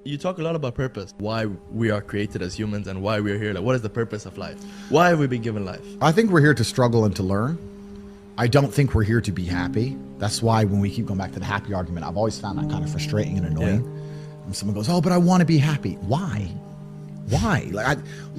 You talk a lot about purpose, why we are created as humans and why we're here. Like, what is the purpose of life? Why have we been given life? I think we're here to struggle and to learn. I don't think we're here to be happy. That's why when we keep going back to the happy argument, I've always found that kind of frustrating and annoying. Yeah. When someone goes, oh, but I want to be happy. Why? Why?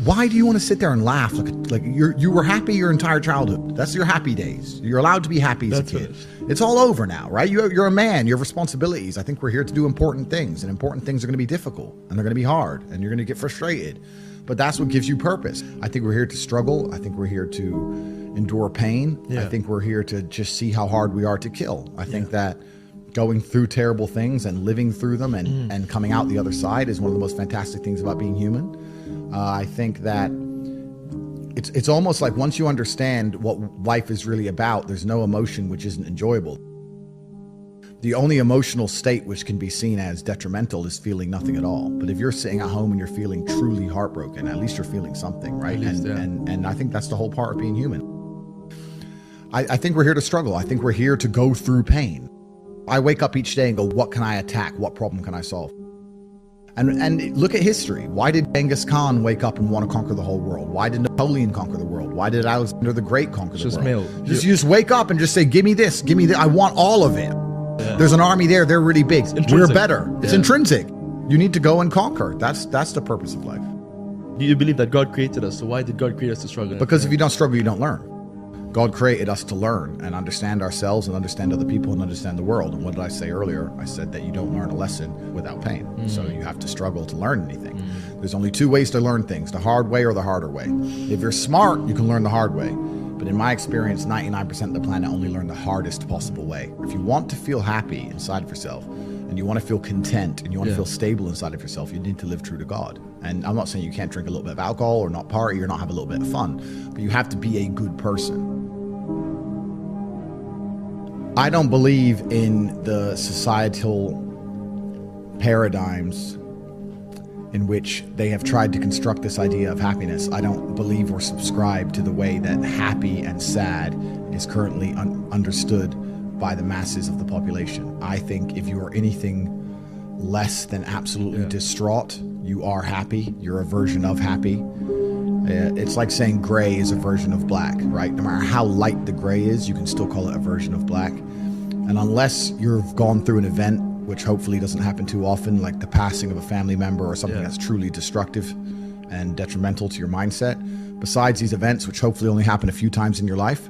Why do you want to sit there and laugh? Like you were happy your entire childhood. That's your happy days. You're allowed to be happy as a kid. It's all over now, right? You're a man. You have responsibilities. I think we're here to do important things, and important things are going to be difficult, and they're going to be hard, and you're going to get frustrated. But that's what gives you purpose. I think we're here to struggle. I think we're here to endure pain. Yeah. I think we're here to just see how hard we are to kill. I think that going through terrible things and living through them and coming out the other side is one of the most fantastic things about being human. I think that it's almost like once you understand what life is really about, there's no emotion which isn't enjoyable. The only emotional state which can be seen as detrimental is feeling nothing at all. But if you're sitting at home and you're feeling truly heartbroken, at least you're feeling something, right? And I think that's the whole part of being human. I think we're here to struggle. I think we're here to go through pain. I wake up each day and go, what can I attack? What problem can I solve? And look at history. Why did Genghis Khan wake up and want to conquer the whole world? Why did Napoleon conquer the world? Why did Alexander the Great conquer the world? You just wake up and just say, give me this, give me that. I want all of it. Yeah. There's an army there. They're really big. We're better. Yeah. It's intrinsic. You need to go and conquer. That's the purpose of life. Do you believe that God created us? So why did God create us to struggle? Because if you don't struggle, you don't learn. God created us to learn and understand ourselves and understand other people and understand the world. And what did I say earlier? I said that you don't learn a lesson without pain. So you have to struggle to learn anything. There's only two ways to learn things, the hard way or the harder way. If you're smart, you can learn the hard way. But in my experience, 99% of the planet only learn the hardest possible way. If you want to feel happy inside of yourself, and you want to feel content, and you want to feel stable inside of yourself, you need to live true to God. And I'm not saying you can't drink a little bit of alcohol or not party or not have a little bit of fun, but you have to be a good person. I don't believe in the societal paradigms in which they have tried to construct this idea of happiness. I don't believe or subscribe to the way that happy and sad is currently understood by the masses of the population. I think if you are anything less than absolutely distraught, you are happy. You're a version of happy. It's like saying gray is a version of black, right? No matter how light the gray is, you can still call it a version of black. And unless you've gone through an event, which hopefully doesn't happen too often, like the passing of a family member or something that's truly destructive and detrimental to your mindset, besides these events, which hopefully only happen a few times in your life,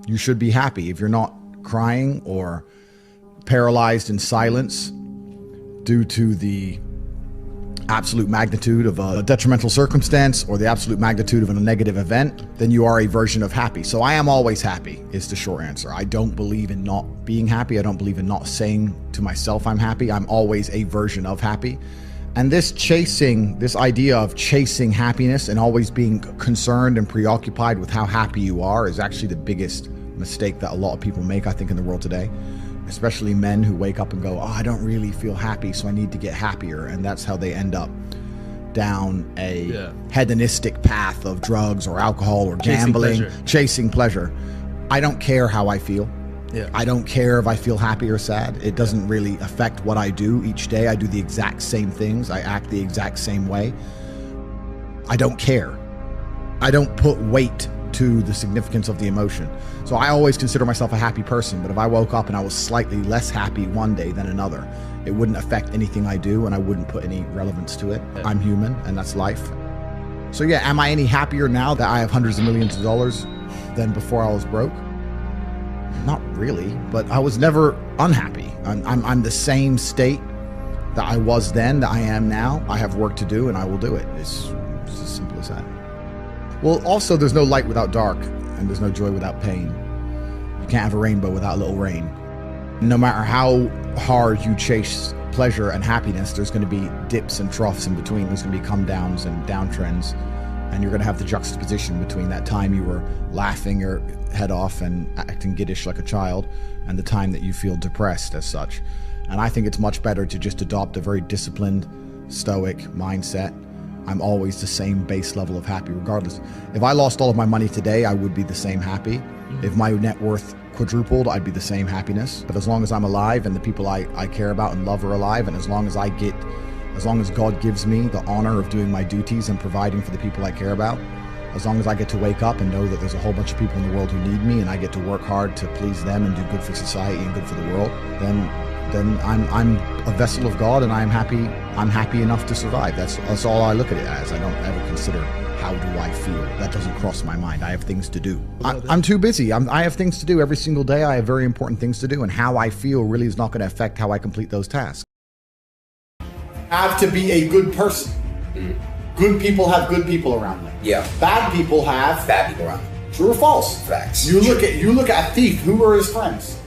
you should be happy. If you're not crying or paralyzed in silence due to the absolute magnitude of a detrimental circumstance or the absolute magnitude of a negative event, then you are a version of happy. So I am always happy is the short answer. I don't believe in not being happy. I don't believe in not saying to myself I'm happy. I'm always a version of happy. And this idea of chasing happiness and always being concerned and preoccupied with how happy you are is actually the biggest mistake that a lot of people make, I think, in the world today. Especially men who wake up and go, oh, I don't really feel happy, so I need to get happier. And that's how they end up down a hedonistic path of drugs or alcohol or gambling, chasing pleasure. I don't care how I feel. I don't care if I feel happy or sad. It doesn't really affect what I do each day. I do the exact same things. I act the exact same way. I don't care. I don't put weight to the significance of the emotion. So I always consider myself a happy person, but if I woke up and I was slightly less happy one day than another, it wouldn't affect anything I do and I wouldn't put any relevance to it. I'm human and that's life. So yeah, am I any happier now that I have hundreds of millions of dollars than before I was broke? Not really, but I was never unhappy. I'm the same state that I was then, that I am now. I have work to do and I will do it. It's as simple as that. Well, also, there's no light without dark, and there's no joy without pain. You can't have a rainbow without a little rain. No matter how hard you chase pleasure and happiness, there's going to be dips and troughs in between. There's going to be come downs and downtrends, and you're going to have the juxtaposition between that time you were laughing your head off and acting giddish like a child, and the time that you feel depressed as such. And I think it's much better to just adopt a very disciplined, stoic mindset. I'm always the same base level of happy regardless. If I lost all of my money today, I would be the same happy. If my net worth quadrupled, I'd be the same happiness. But as long as I'm alive and the people I care about and love are alive, and as long as I get As long as God gives me the honor of doing my duties and providing for the people I care about, as long as I get to wake up and know that there's a whole bunch of people in the world who need me and I get to work hard to please them and do good for society and good for the world, then I'm a vessel of God and I'm happy enough to survive. That's all I look at it as. I don't ever consider how do I feel. That doesn't cross my mind. I have things to do. I'm too busy. I have things to do every single day. I have very important things to do, and how I feel really is not going to affect how I complete those tasks. Have to be a good person. Good people have good people around them. Yeah. Bad people have Bad people around. True or false? Facts. You look at a thief. Who are his friends?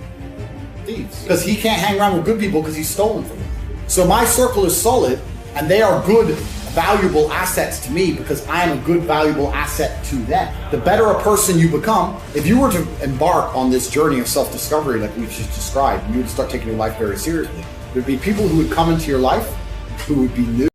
Thieves. Because he can't hang around with good people because he's stolen from them. So my circle is solid, and they are good, valuable assets to me because I am a good, valuable asset to them. The better a person you become, if you were to embark on this journey of self-discovery like we just described, you would start taking your life very seriously. There'd be people who would come into your life who would be new.